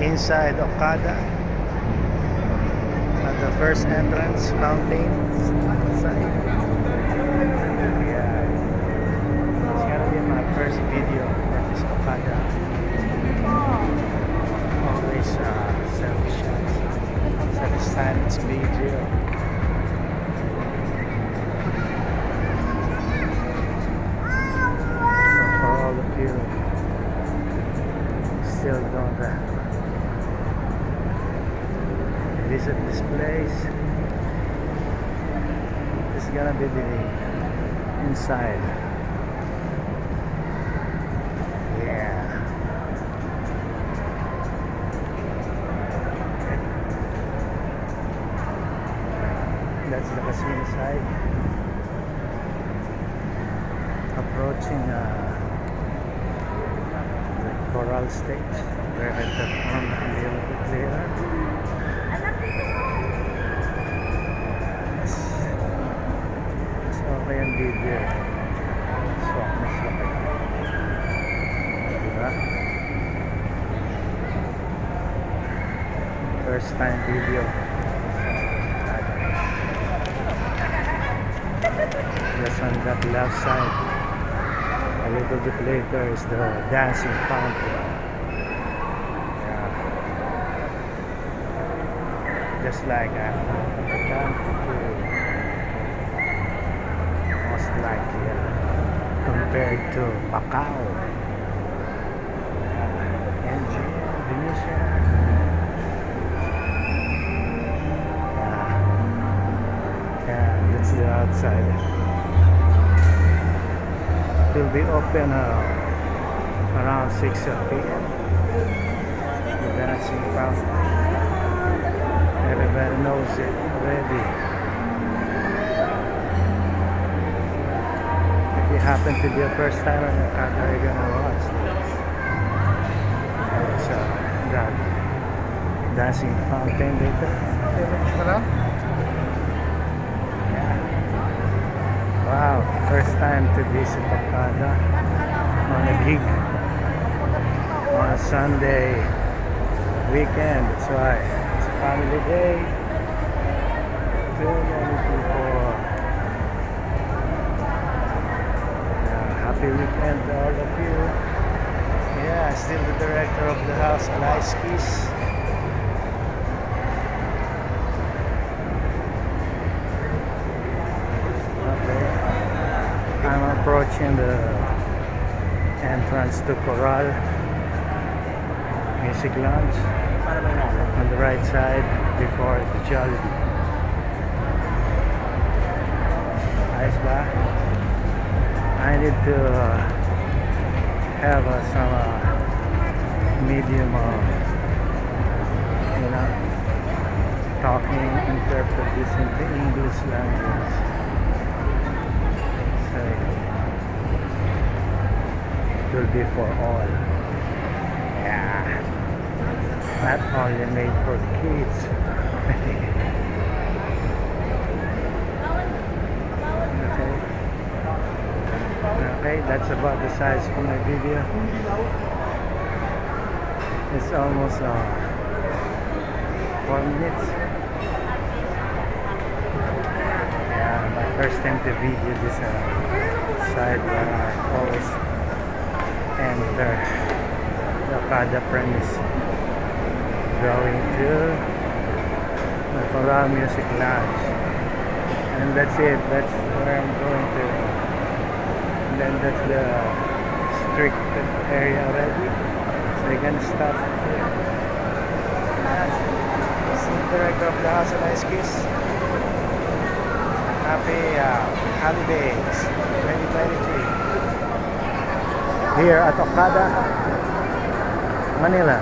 inside Okada at the first entrance fountain side. Yeah, it's gonna be my first video for this Okada. Always selfie shots, so this time it's video. So for all of you still don't visit this place, this is gonna be the inside. Yeah, that's the casino side. Approaching the choral stage where I perform a little bit later. So okay ang video. Swak na swak. Diba? First time video. Just on that left side. A little bit later is the dancing fountain. Yeah. Just like most likely compared to Macau, MGM, Venetian. Yeah, that's the outside. It will be open around 6 p.m. The dancing fountain. Everybody knows it already. If you happen to be a first timer in Okada, you're gonna watch this. It's that dancing fountain later. Wow, first time to visit Okada on a gig on a Sunday weekend. That's why it's a family day. Too many people. Happy weekend to all of you. Yeah, still the director of the house, Alaiskis. I'm approaching the entrance to Coral Music Lounge on the right side before the Jollibee. Nice ba? I need to have some medium of, talking, interpret this into English language. It will be for all. Yeah, not only made for the kids. Okay, that's about the size of my video. It's almost 4 minutes. Yeah, my first time to video this side where I always enter the Okada premise, going to the Coral Music Lounge, and that's it. That's where I'm going to. And then that's the strict area already, so you're gonna stop here. This is the director of the house, Alaiskis. Happy holidays 2023 here at Okada, Manila.